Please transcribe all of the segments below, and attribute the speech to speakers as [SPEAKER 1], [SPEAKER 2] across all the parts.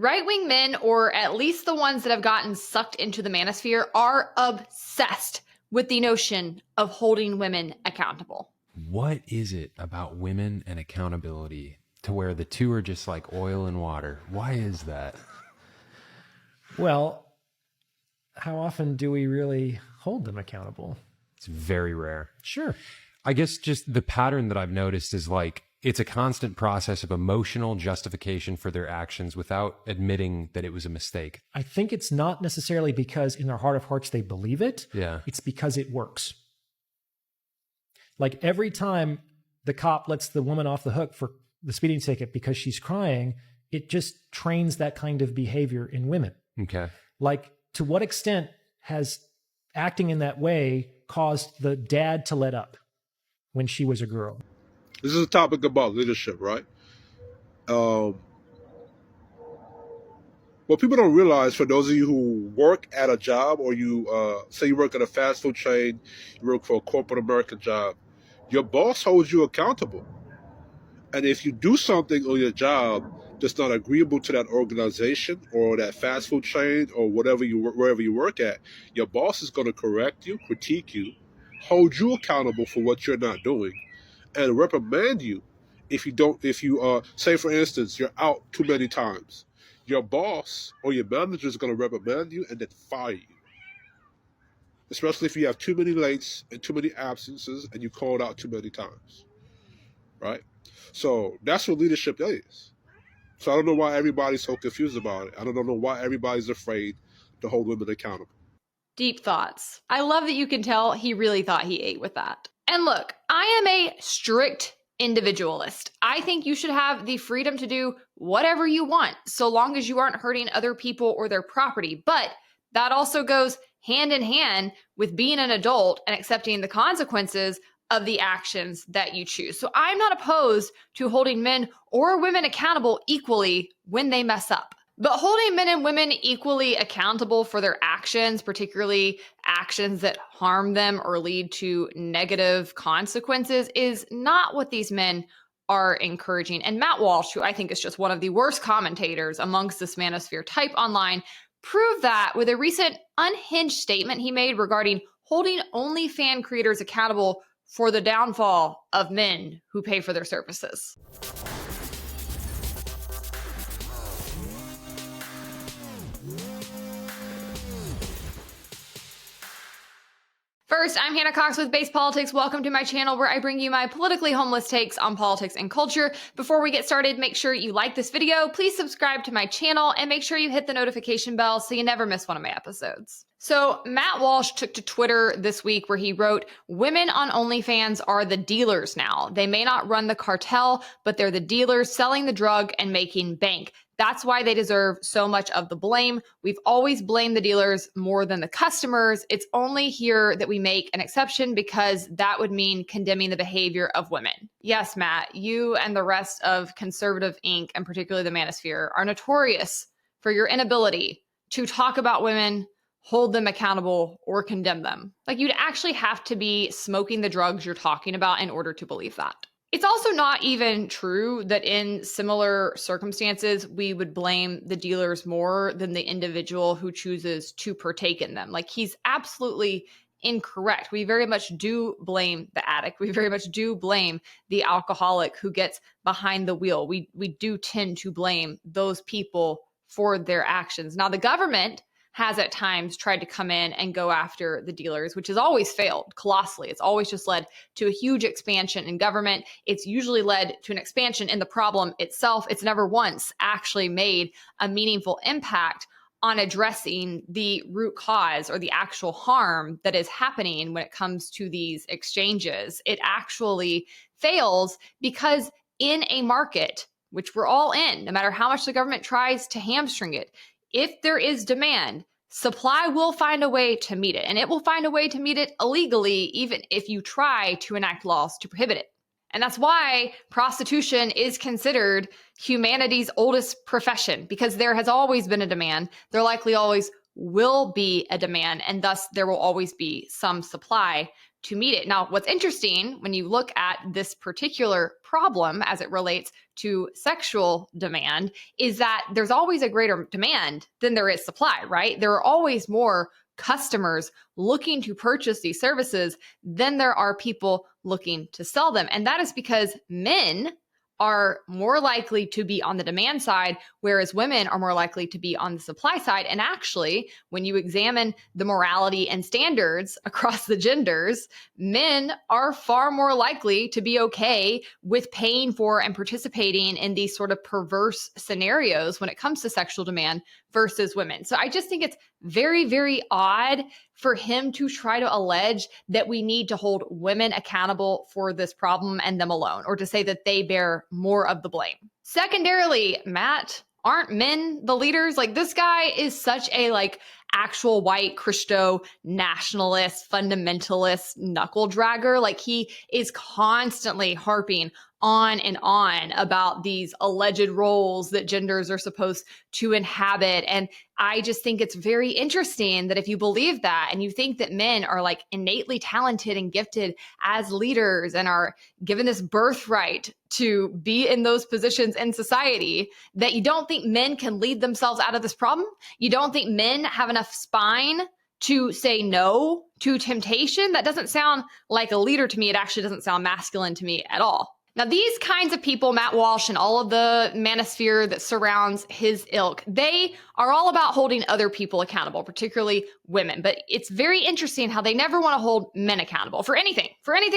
[SPEAKER 1] Right-wing men, or at least the ones that have gotten sucked into the manosphere, are obsessed with the notion of holding women accountable.
[SPEAKER 2] What is it about women and accountability to where the two are just like oil and water? Why is that?
[SPEAKER 3] Well, how often do we really hold them accountable?
[SPEAKER 2] It's very rare.
[SPEAKER 3] Sure.
[SPEAKER 2] I guess just the pattern that I've noticed is like it's a constant process of emotional justification for their actions without admitting that it was a mistake.
[SPEAKER 3] I think it's not necessarily because in their heart of hearts they believe it.
[SPEAKER 2] Yeah.
[SPEAKER 3] It's because it works. Like every time the cop lets the woman off the hook for the speeding ticket because she's crying, it just trains that kind of behavior in women.
[SPEAKER 2] Okay.
[SPEAKER 3] Like, to what extent has acting in that way caused the dad to let up when she was a girl?
[SPEAKER 4] This is a topic about leadership, right? What people don't realize, for those of you who work at a job, or you say you work at a fast food chain, you work for a corporate American job, your boss holds you accountable. And if you do something on your job that's not agreeable to that organization or that fast food chain or wherever you work at, your boss is going to correct you, critique you, hold you accountable for what you're not doing, and reprimand you if you say, for instance, you're out too many times. Your boss or your manager is going to reprimand you and then fire you. Especially if you have too many lates and too many absences and you called out too many times. Right? So that's what leadership is. So I don't know why everybody's so confused about it. I don't know why everybody's afraid to hold women accountable.
[SPEAKER 1] Deep thoughts. I love that you can tell he really thought he ate with that. And look, I am a strict individualist. I think you should have the freedom to do whatever you want, so long as you aren't hurting other people or their property. But that also goes hand in hand with being an adult and accepting the consequences of the actions that you choose. So I'm not opposed to holding men or women accountable equally when they mess up. But holding men and women equally accountable for their actions, particularly actions that harm them or lead to negative consequences, is not what these men are encouraging. And Matt Walsh, who I think is just one of the worst commentators amongst this manosphere type online, proved that with a recent unhinged statement he made regarding holding OnlyFans creators accountable for the downfall of men who pay for their services. First, I'm Hannah Cox with Base Politics. Welcome to my channel where I bring you my politically homeless takes on politics and culture. Before we get started, make sure you like this video, please subscribe to my channel, and make sure you hit the notification bell so you never miss one of my episodes. So Matt Walsh took to Twitter this week where he wrote, "Women on OnlyFans are the dealers now. They may not run the cartel, but they're the dealers selling the drug and making bank. That's why they deserve so much of the blame. We've always blamed the dealers more than the customers. It's only here that we make an exception because that would mean condemning the behavior of women." Yes, Matt, you and the rest of conservative Inc., and particularly the manosphere, are notorious for your inability to talk about women, hold them accountable, or condemn them. Like, you'd actually have to be smoking the drugs you're talking about in order to believe that. It's also not even true that in similar circumstances, we would blame the dealers more than the individual who chooses to partake in them. Like, he's absolutely incorrect. We very much do blame the addict. We very much do blame the alcoholic who gets behind the wheel. We do tend to blame those people for their actions. Now, the government has at times tried to come in and go after the dealers, which has always failed colossally. It's always just led to a huge expansion in government. It's usually led to an expansion in the problem itself. It's never once actually made a meaningful impact on addressing the root cause or the actual harm that is happening when it comes to these exchanges. It actually fails because in a market, which we're all in, no matter how much the government tries to hamstring it, if there is demand, supply will find a way to meet it, and it will find a way to meet it illegally, even if you try to enact laws to prohibit it. And that's why prostitution is considered humanity's oldest profession, because there has always been a demand. There likely always will be a demand, and thus there will always be some supply to meet it. Now, what's interesting when you look at this particular problem as it relates to sexual demand is that there's always a greater demand than there is supply, right? There are always more customers looking to purchase these services than there are people looking to sell them. And that is because men are more likely to be on the demand side, whereas women are more likely to be on the supply side. And actually, when you examine the morality and standards across the genders, men are far more likely to be okay with paying for and participating in these sort of perverse scenarios when it comes to sexual demand versus women. So I just think it's very, very odd for him to try to allege that we need to hold women accountable for this problem and them alone, or to say that they bear more of the blame. Secondarily, Matt, aren't men the leaders? Like, this guy is such a actual white Christo nationalist, fundamentalist knuckle dragger. Like, he is constantly harping on and on about these alleged roles that genders are supposed to inhabit. And I just think it's very interesting that if you believe that and you think that men are innately talented and gifted as leaders and are given this birthright to be in those positions in society, that you don't think men can lead themselves out of this problem. You don't think men have enough spine to say no to temptation. That doesn't sound like a leader to me. It actually doesn't sound masculine to me at all. Now, these kinds of people, Matt Walsh and all of the manosphere that surrounds his ilk, they are all about holding other people accountable, particularly women. But it's very interesting how they never want to hold men accountable for anything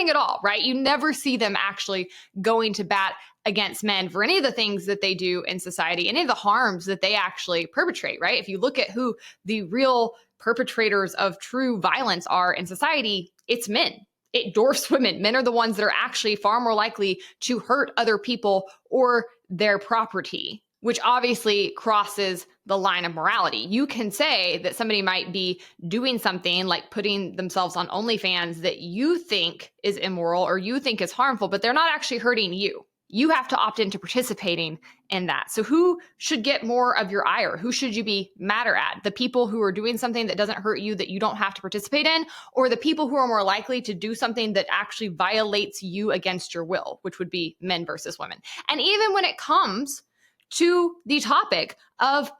[SPEAKER 1] at all, right? You never see them actually going to bat against men for any of the things that they do in society, any of the harms that they actually perpetrate, right? If you look at who the real perpetrators of true violence are in society, it's men. It dwarfs women. Men are the ones that are actually far more likely to hurt other people or their property, which obviously crosses the line of morality. You can say that somebody might be doing something like putting themselves on OnlyFans that you think is immoral or you think is harmful, but they're not actually hurting you. You have to opt into participating in that. So who should get more of your ire? Who should you be madder at? The people who are doing something that doesn't hurt you that you don't have to participate in, or the people who are more likely to do something that actually violates you against your will, which would be men versus women. And even when it comes to the topic of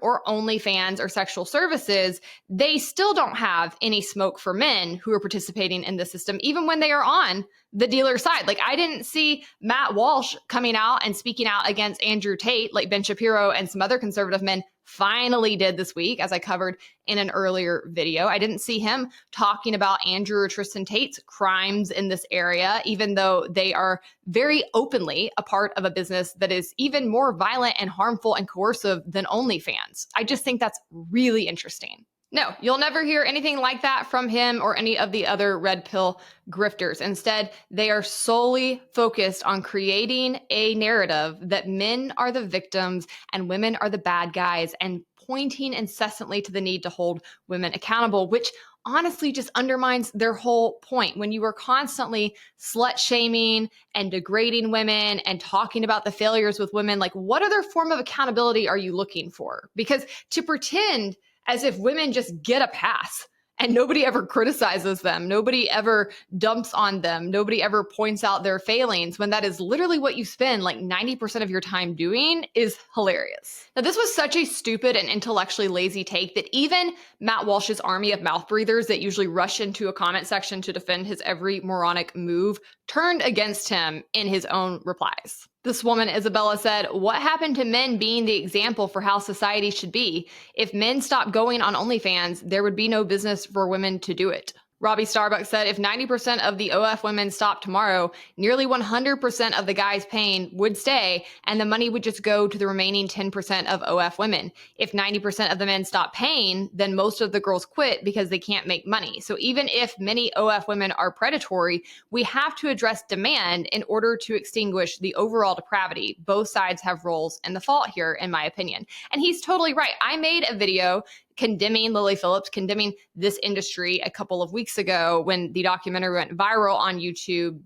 [SPEAKER 1] or OnlyFans or sexual services, they still don't have any smoke for men who are participating in the system, even when they are on the dealer side. Like, I didn't see Matt Walsh coming out and speaking out against Andrew Tate, like Ben Shapiro and some other conservative men finally did this week, as I covered in an earlier video. I didn't see him talking about Andrew or Tristan Tate's crimes in this area, even though they are very openly a part of a business that is even more violent and harmful and coercive than OnlyFans. I just think that's really interesting. No, you'll never hear anything like that from him or any of the other red pill grifters. Instead, they are solely focused on creating a narrative that men are the victims and women are the bad guys, and pointing incessantly to the need to hold women accountable, which honestly just undermines their whole point. When you are constantly slut shaming and degrading women and talking about the failures with women, like, what other form of accountability are you looking for? Because to pretend as if women just get a pass and nobody ever criticizes them, nobody ever dumps on them, nobody ever points out their failings, when that is literally what you spend 90% of your time doing, is hilarious. Now, this was such a stupid and intellectually lazy take that even Matt Walsh's army of mouth breathers that usually rush into a comment section to defend his every moronic move turned against him in his own replies. This woman, Isabella, said, "What happened to men being the example for how society should be? If men stopped going on OnlyFans, there would be no business for women to do it." Robbie Starbucks said, "If 90% of the OF women stopped tomorrow, nearly 100% of the guys paying would stay, and the money would just go to the remaining 10% of OF women. If 90% of the men stop paying, then most of the girls quit because they can't make money. So even if many OF women are predatory, we have to address demand in order to extinguish the overall depravity. Both sides have roles in the fault here, in my opinion." And he's totally right. I made a video condemning Lily Phillips, condemning this industry a couple of weeks ago when the documentary went viral on YouTube,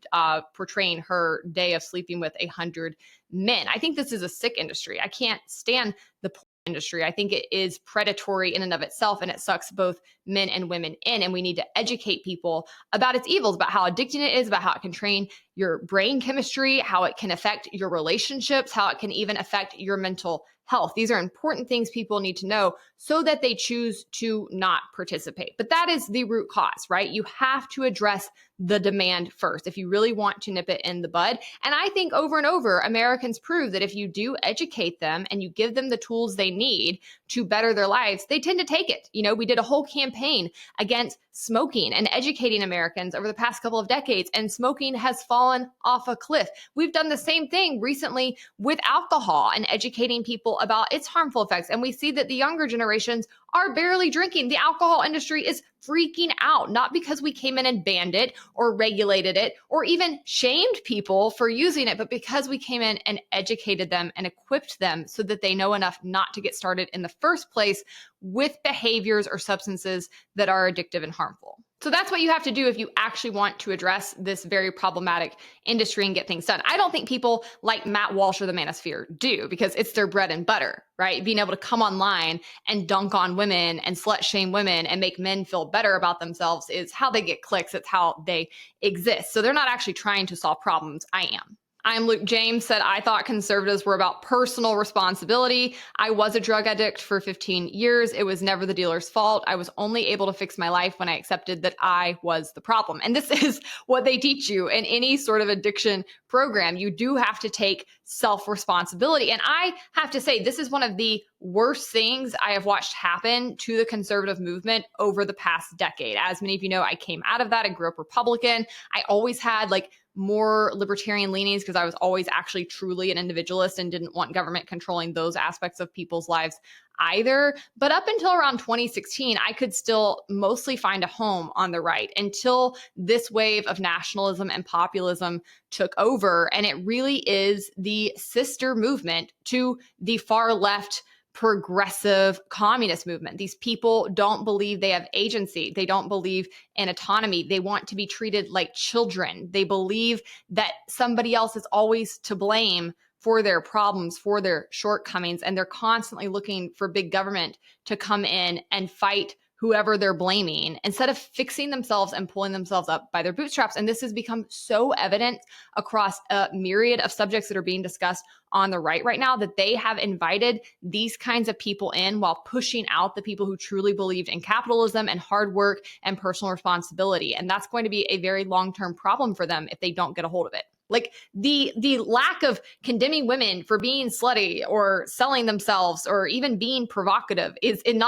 [SPEAKER 1] portraying her day of sleeping with 100 men. I think this is a sick industry. I can't stand the industry. I think it is predatory in and of itself, and it sucks both men and women in. And we need to educate people about its evils, about how addicting it is, about how it can train your brain chemistry, how it can affect your relationships, how it can even affect your mental health. These are important things people need to know so that they choose to not participate. But that is the root cause, right? You have to address the demand first if you really want to nip it in the bud. And I think over and over, Americans prove that if you do educate them and you give them the tools they need to better their lives, they tend to take it. You know, we did a whole campaign against smoking and educating Americans over the past couple of decades, and smoking has fallen off a cliff. We've done the same thing recently with alcohol and educating people about its harmful effects. And we see that the younger generations are barely drinking. The alcohol industry is freaking out, not because we came in and banned it or regulated it or even shamed people for using it, but because we came in and educated them and equipped them so that they know enough not to get started in the first place with behaviors or substances that are addictive and harmful. So that's what you have to do if you actually want to address this very problematic industry and get things done. I don't think people like Matt Walsh or the manosphere do, because it's their bread and butter, right? Being able to come online and dunk on women and slut shame women and make men feel better about themselves is how they get clicks. It's how they exist. So they're not actually trying to solve problems. I am. I'm Luke James said, I thought conservatives were about personal responsibility. I was a drug addict for 15 years. It was never the dealer's fault. I was only able to fix my life when I accepted that I was the problem. And this is what they teach you in any sort of addiction program. You do have to take self-responsibility. And I have to say, this is one of the worst things I have watched happen to the conservative movement over the past decade. As many of you know, I came out of that. I grew up Republican. I always had more libertarian leanings because I was always actually truly an individualist and didn't want government controlling those aspects of people's lives either. But up until around 2016, I could still mostly find a home on the right until this wave of nationalism and populism took over. And it really is the sister movement to the far left progressive communist movement. These people don't believe they have agency. They don't believe in autonomy. They want to be treated like children. They believe that somebody else is always to blame for their problems, for their shortcomings, and they're constantly looking for big government to come in and fight whoever they're blaming instead of fixing themselves and pulling themselves up by their bootstraps. And this has become so evident across a myriad of subjects that are being discussed on the right now that they have invited these kinds of people in while pushing out the people who truly believed in capitalism and hard work and personal responsibility. And that's going to be a very long-term problem for them if they don't get a hold of it. Like the lack of condemning women for being slutty or selling themselves or even being provocative is in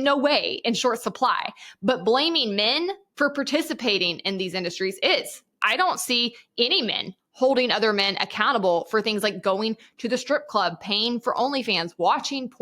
[SPEAKER 1] no way in short supply. But blaming men for participating in these industries is. I don't see any men holding other men accountable for things like going to the strip club, paying for OnlyFans, watching porn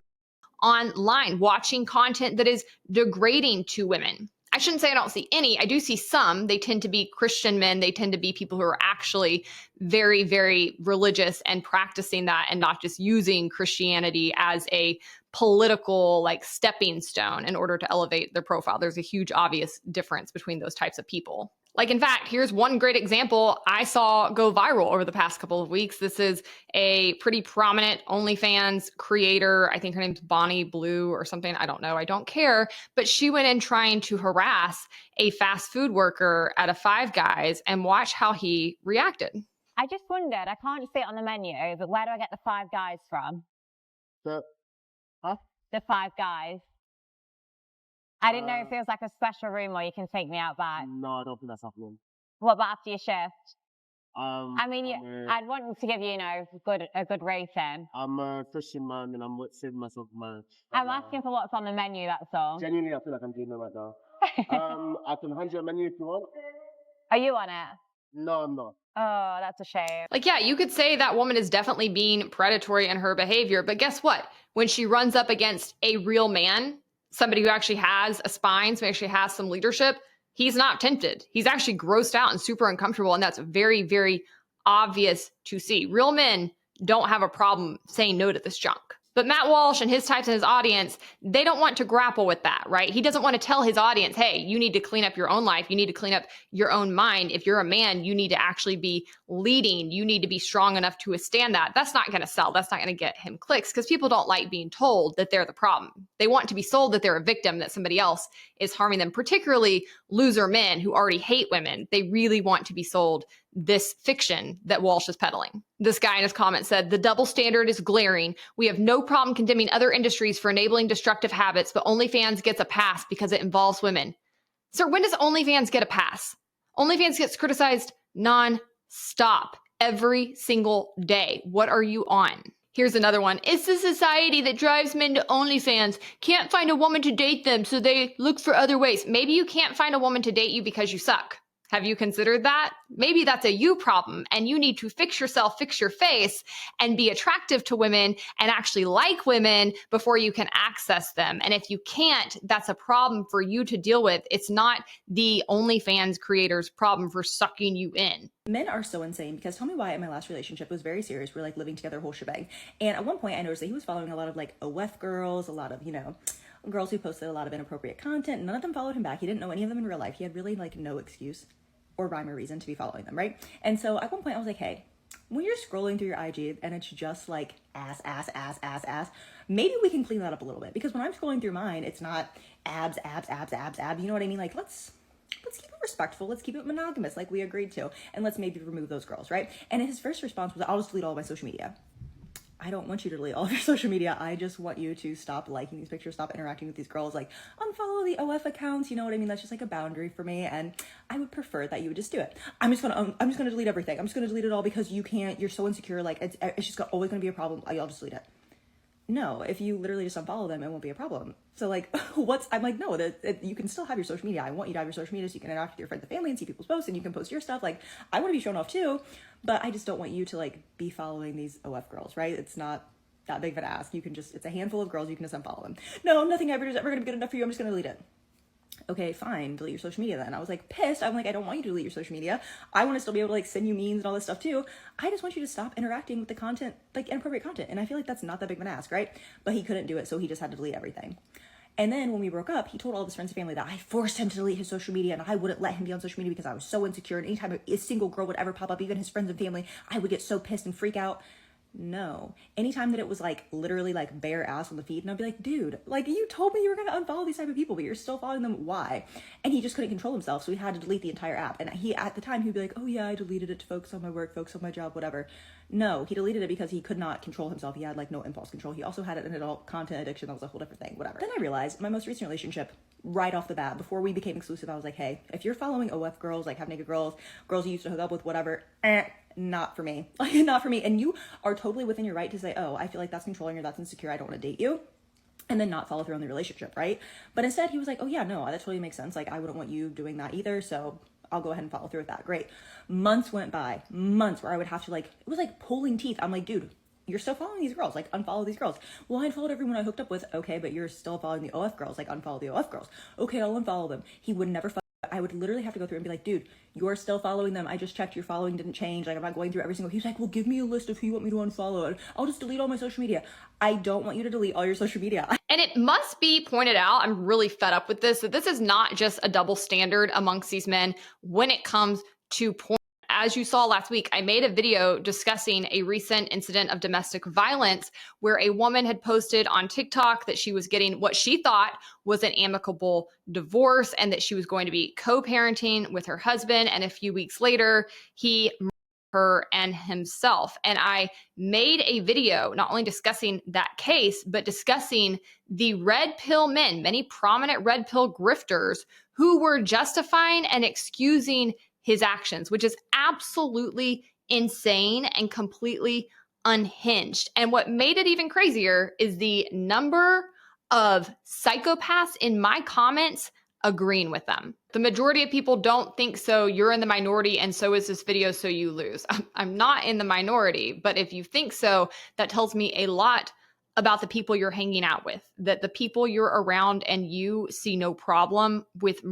[SPEAKER 1] online, watching content that is degrading to women. I shouldn't say I don't see any. I do see some. They tend to be Christian men. They tend to be people who are actually very, very religious and practicing that and not just using Christianity as a political stepping stone in order to elevate their profile. There's a huge obvious difference between those types of people. In fact, here's one great example I saw go viral over the past couple of weeks. This is a pretty prominent OnlyFans creator. I think her name's Bonnie Blue or something. I don't know. I don't care. But she went in trying to harass a fast food worker at a Five Guys, and watch how he reacted.
[SPEAKER 5] I just wondered, I can't see it on the menu, but where do I get the Five Guys from?
[SPEAKER 6] The
[SPEAKER 5] Five Guys. I didn't know if it was a special room where you can take me out back.
[SPEAKER 6] No, I don't think that's happening.
[SPEAKER 5] What about after your shift?
[SPEAKER 6] I'd
[SPEAKER 5] I'd want to give you, a good rating.
[SPEAKER 6] I'm a Christian man and I'm saving myself money.
[SPEAKER 5] I'm asking for what's on the menu, that's all.
[SPEAKER 6] Genuinely, I feel like I'm doing it right now. I can hand you a menu if you want.
[SPEAKER 5] Are you on it?
[SPEAKER 6] No, I'm not.
[SPEAKER 5] Oh, that's a shame.
[SPEAKER 1] Yeah, you could say that woman is definitely being predatory in her behavior, but guess what? When she runs up against a real man, somebody who actually has a spine, somebody who actually has some leadership, he's not tempted. He's actually grossed out and super uncomfortable, and that's very, very obvious to see. Real men don't have a problem saying no to this junk. But Matt Walsh and his types in his audience, they don't want to grapple with that, right? He doesn't want to tell his audience, hey, you need to clean up your own life. You need to clean up your own mind. If you're a man, you need to actually be leading. You need to be strong enough to withstand that. That's not going to sell. That's not going to get him clicks because people don't like being told that they're the problem. They want to be sold that they're a victim, that somebody else is harming them, particularly loser men who already hate women. They really want to be sold this fiction that Walsh is peddling. This guy in his comment said, the double standard is glaring. We have no problem condemning other industries for enabling destructive habits, but OnlyFans gets a pass because it involves women. Sir, when does OnlyFans get a pass? OnlyFans gets criticized non-stop every single day. What are you on? Here's another one. It's the society that drives men to OnlyFans. Can't find a woman to date them, so they look for other ways. Maybe you can't find a woman to date you because you suck. Have you considered that? Maybe that's a you problem and you need to fix yourself, fix your face, and be attractive to women and actually like women before you can access them. And if you can't, that's a problem for you to deal with. It's not the OnlyFans creator's problem for sucking you in.
[SPEAKER 7] Men are so insane because tell me why in my last relationship was very serious. We're like living together, whole shebang. And at one point I noticed that he was following a lot of like OF girls, a lot of, you know, girls who posted a lot of inappropriate content. None of them followed him back. He didn't know any of them in real life. He had really like no excuse or rhyme or reason to be following them, right? And so at one point I was like, hey, when you're scrolling through your IG and it's just like ass, maybe we can clean that up a little bit. Because when I'm scrolling through mine, it's not abs. You know what I mean? Like, let's keep it respectful. Let's keep it monogamous like we agreed to. And let's maybe remove those girls, right? And his first response was, I'll just delete all my social media. I don't want you to delete all of your social media. I just want you to stop liking these pictures, stop interacting with these girls, like unfollow the OF accounts. You know what I mean? That's just like a boundary for me. And I would prefer that you would just do it. I'm just gonna delete everything. I'm just gonna delete it all because you're so insecure. Like it's just always gonna be a problem. I'll just delete it. No, if you literally just unfollow them, it won't be a problem. So like, I'm like, no, you can still have your social media. I want you to have your social media so you can interact with your friends and family and see people's posts and you can post your stuff. Like, I want to be shown off too, but I just don't want you to like be following these OF girls, right? It's not that big of an ask. You can just, it's a handful of girls. You can just unfollow them. No, nothing ever is ever going to be good enough for you. I'm just going to delete it. Okay, fine, delete your social media then. I was like pissed. I'm like, I don't want you to delete your social media. I want to still be able to like send you memes and all this stuff too. I just want you to stop interacting with the content, like inappropriate content. And I feel like that's not that big of an ask, right? But he couldn't do it, so he just had to delete everything. And then when we broke up, he told all of his friends and family that I forced him to delete his social media and I wouldn't let him be on social media because I was so insecure. And anytime a single girl would ever pop up, even his friends and family, I would get so pissed and freak out. No. Anytime that it was like literally like bare ass on the feed, and I'd be like, dude, like you told me you were gonna unfollow these type of people, but you're still following them. Why? And he just couldn't control himself, so he had to delete the entire app. And he, at the time, he'd be like, oh yeah, I deleted it to focus on my work, focus on my job, whatever. No, he deleted it because he could not control himself. He had like no impulse control. He also had an adult content addiction. That was a whole different thing, whatever. Then I realized my most recent relationship, right off the bat, before we became exclusive, I was like, hey, if you're following OF girls, like half naked girls, girls you used to hook up with, whatever, not for me. Like, not for me. And you are totally within your right to say, oh, I feel like that's controlling or that's insecure. I don't want to date you. And then not follow through on the relationship, right? But instead he was like, oh yeah, no, that totally makes sense. Like, I wouldn't want you doing that either. So I'll go ahead and follow through with that. Great. Months went by, months where I would have to like, it was like pulling teeth. I'm like, dude, you're still following these girls, like unfollow these girls. Well, I unfollowed everyone I hooked up with. Okay, but you're still following the OF girls, like unfollow the OF girls. Okay, I'll unfollow them. He would never I would literally have to go through and be like, dude, you're still following them. I just checked, your following didn't change. Like, I'm not going through every single. He's like, well, give me a list of who you want me to unfollow. I'll just delete all my social media. I don't want you to delete all your social media.
[SPEAKER 1] And it must be pointed out, I'm really fed up with this, that this is not just a double standard amongst these men when it comes to porn. As you saw last week, I made a video discussing a recent incident of domestic violence where a woman had posted on TikTok that she was getting what she thought was an amicable divorce and that she was going to be co-parenting with her husband. And a few weeks later, he murdered her and himself. And I made a video not only discussing that case, but discussing the red pill men, many prominent red pill grifters who were justifying and excusing his actions, which is absolutely insane and completely unhinged. And what made it even crazier is the number of psychopaths in my comments agreeing with them. The majority of people don't think so. You're in the minority, and so is this video, so you lose. I'm not in the minority, but if you think so, that tells me a lot about the people you're hanging out with, that the people you're around and you see no problem with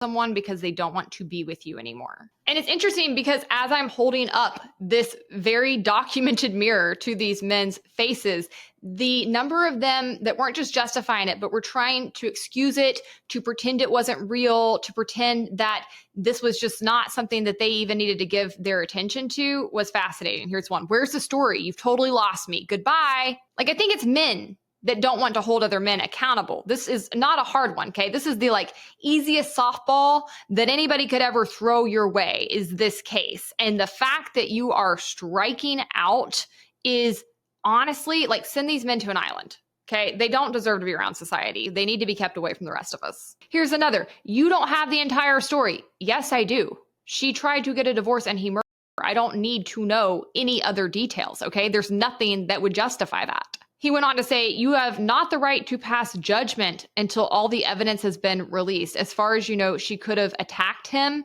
[SPEAKER 1] someone because they don't want to be with you anymore. And it's interesting because as I'm holding up this very documented mirror to these men's faces, the number of them that weren't just justifying it, but were trying to excuse it, to pretend it wasn't real, to pretend that this was just not something that they even needed to give their attention to was fascinating. Here's one. Where's the story? You've totally lost me. Goodbye. Like, I think it's men that don't want to hold other men accountable. This is not a hard one, okay? This is the easiest softball that anybody could ever throw your way is this case. And the fact that you are striking out is honestly send these men to an island. Okay, they don't deserve to be around society. They need to be kept away from the rest of us. Here's another. You don't have the entire story. Yes, I do. She tried to get a divorce and he murdered her. I don't need to know any other details, okay? There's nothing that would justify that. He went on to say, you have not the right to pass judgment until all the evidence has been released. As far as you know, she could have attacked him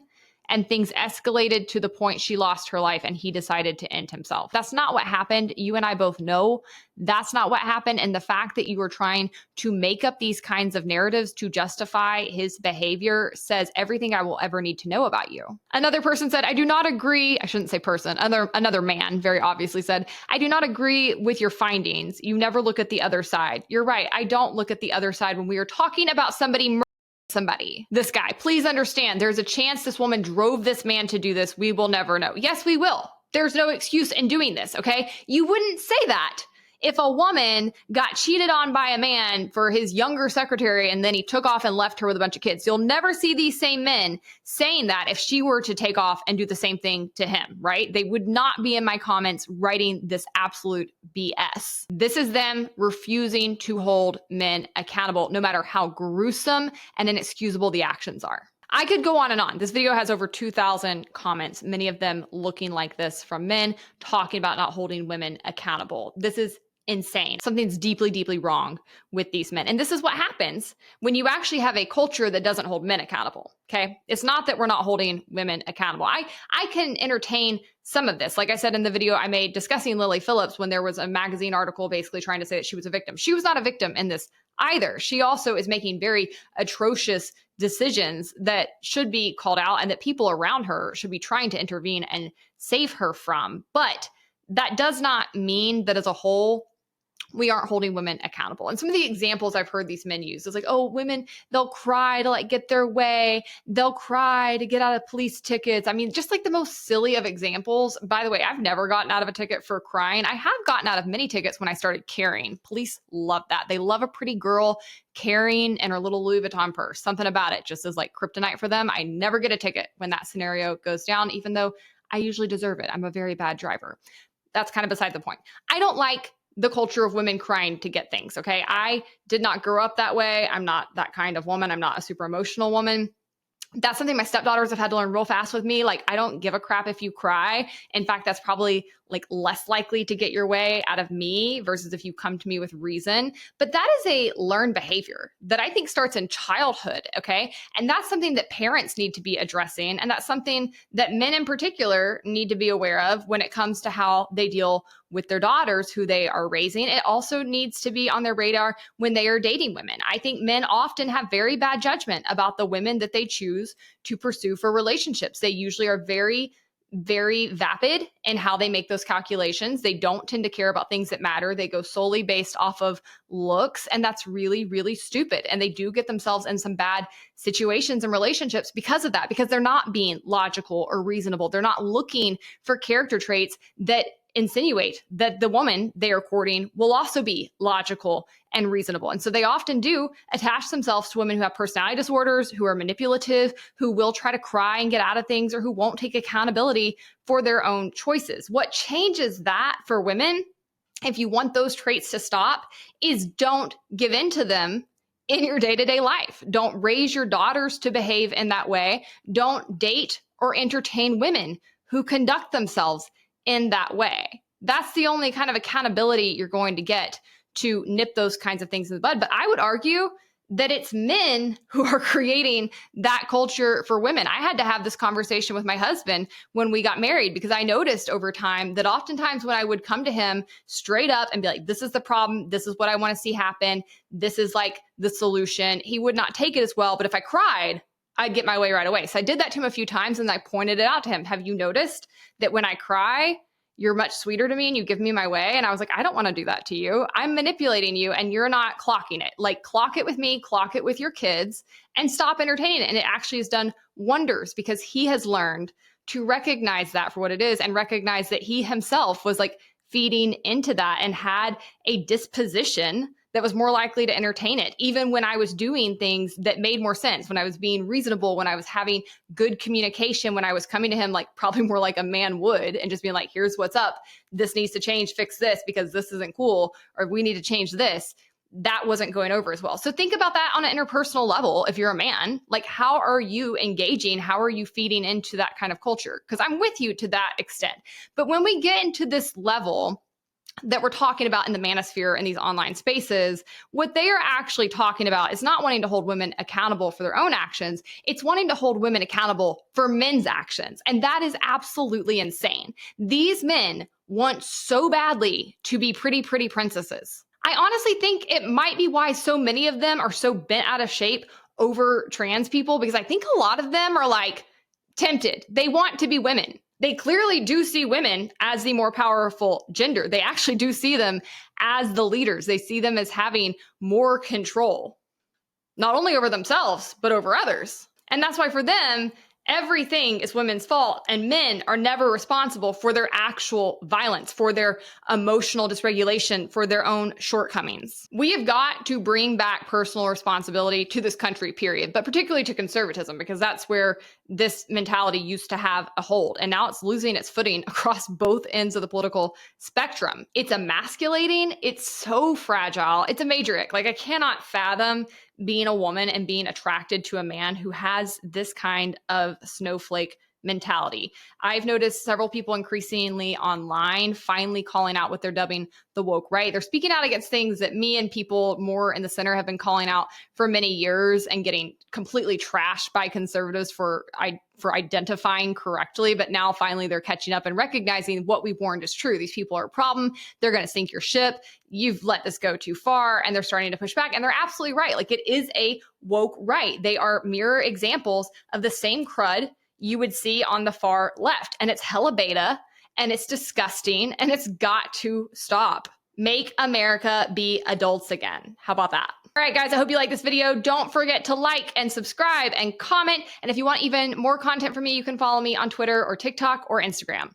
[SPEAKER 1] and things escalated to the point she lost her life and he decided to end himself. That's not what happened. You and I both know that's not what happened. And the fact that you were trying to make up these kinds of narratives to justify his behavior says everything I will ever need to know about you. Another person said, I do not agree. I shouldn't say person. Another man very obviously said, I do not agree with your findings. You never look at the other side. You're right. I don't look at the other side when we are talking about somebody somebody. This guy, please understand, there's a chance this woman drove this man to do this. We will never know. Yes, we will. There's no excuse in doing this, okay? You wouldn't say that if a woman got cheated on by a man for his younger secretary and then he took off and left her with a bunch of kids. You'll never see these same men saying that if she were to take off and do the same thing to him, right? They would not be in my comments writing this absolute BS. This is them refusing to hold men accountable, no matter how gruesome and inexcusable the actions are. I could go on and on. This video has over 2,000 comments, many of them looking like this from men talking about not holding women accountable. This is insane. Something's deeply, deeply wrong with these men. And this is what happens when you actually have a culture that doesn't hold men accountable, okay? It's not that we're not holding women accountable. I can entertain some of this. Like I said in the video I made discussing Lily Phillips when there was a magazine article basically trying to say that she was a victim. She was not a victim in this either. She also is making very atrocious decisions that should be called out and that people around her should be trying to intervene and save her from. But that does not mean that as a whole, we aren't holding women accountable. And some of the examples I've heard these men use is women, they'll cry to get their way. They'll cry to get out of police tickets. I mean, just the most silly of examples. By the way, I've never gotten out of a ticket for crying. I have gotten out of many tickets when I started caring. Police love that. They love a pretty girl carrying in her little Louis Vuitton purse. Something about it just is like kryptonite for them. I never get a ticket when that scenario goes down, even though I usually deserve it. I'm a very bad driver. That's kind of beside the point. I don't like the culture of women crying to get things, okay? I did not grow up that way. I'm not that kind of woman. I'm not a super emotional woman. That's something my stepdaughters have had to learn real fast with me. I don't give a crap if you cry. In fact, that's probably less likely to get your way out of me versus if you come to me with reason. But that is a learned behavior that I think starts in childhood, okay? And that's something that parents need to be addressing. And that's something that men in particular need to be aware of when it comes to how they deal with their daughters who they are raising. It also needs to be on their radar when they are dating women. I think men often have very bad judgment about the women that they choose to pursue for relationships. They usually are very, very vapid in how they make those calculations. They don't tend to care about things that matter. They go solely based off of looks. And that's really, really stupid. And they do get themselves in some bad situations and relationships because of that, because they're not being logical or reasonable. They're not looking for character traits that insinuate that the woman they are courting will also be logical and reasonable. And so they often do attach themselves to women who have personality disorders, who are manipulative, who will try to cry and get out of things, or who won't take accountability for their own choices. What changes that for women, if you want those traits to stop, is don't give in to them in your day-to-day life. Don't raise your daughters to behave in that way. Don't date or entertain women who conduct themselves in that way. That's the only kind of accountability you're going to get to nip those kinds of things in the bud. But I would argue that it's men who are creating that culture for women. I had to have this conversation with my husband when we got married, because I noticed over time that oftentimes when I would come to him straight up and be like, this is the problem, this is what I want to see happen, this is the solution, he would not take it as well. But if I cried, I'd get my way right away. So I did that to him a few times and I pointed it out to him. Have you noticed that when I cry, you're much sweeter to me and you give me my way? And I was like, I don't want to do that to you. I'm manipulating you and you're not clocking it. Like, clock it with me, clock it with your kids, and stop entertaining it. And it actually has done wonders because he has learned to recognize that for what it is and recognize that he himself was like feeding into that and had a disposition that was more likely to entertain it, even when I was doing things that made more sense, when I was being reasonable, when I was having good communication, when I was coming to him like probably more like a man would and just being like, here's what's up. This needs to change, fix this because this isn't cool, or we need to change this. That wasn't going over as well. So think about that on an interpersonal level. If you're a man, like, how are you engaging? How are you feeding into that kind of culture? Because I'm with you to that extent. But when we get into this level that we're talking about in the manosphere and these online spaces, what they are actually talking about is not wanting to hold women accountable for their own actions. It's wanting to hold women accountable for men's actions. And that is absolutely insane. These men want so badly to be pretty princesses. I honestly think it might be why so many of them are so bent out of shape over trans people, because I think a lot of them are like tempted. They want to be women. They clearly do see women as the more powerful gender. They actually do see them as the leaders. They see them as having more control, not only over themselves, but over others. And that's why for them, everything is women's fault, and men are never responsible for their actual violence, for their emotional dysregulation, for their own shortcomings. We have got to bring back personal responsibility to this country, period, but particularly to conservatism, because that's where this mentality used to have a hold. And now it's losing its footing across both ends of the political spectrum. It's emasculating. It's so fragile. It's a major ick. Like, I cannot fathom being a woman and being attracted to a man who has this kind of snowflake mentality. I've noticed several people increasingly online finally calling out what they're dubbing the woke right. They're speaking out against things that me and people more in the center have been calling out for many years and getting completely trashed by conservatives for identifying correctly. But now finally they're catching up and recognizing what we've warned is true. These people are a problem. They're going to sink your ship. You've let this go too far. And they're starting to push back. And they're absolutely right. Like, it is a woke right. They are mirror examples of the same crud you would see on the far left. And it's hella beta, and it's disgusting, and it's got to stop. Make America be adults again. How about that? All right, guys, I hope you like this video. Don't forget to like and subscribe and comment. And if you want even more content from me, you can follow me on Twitter or TikTok or Instagram.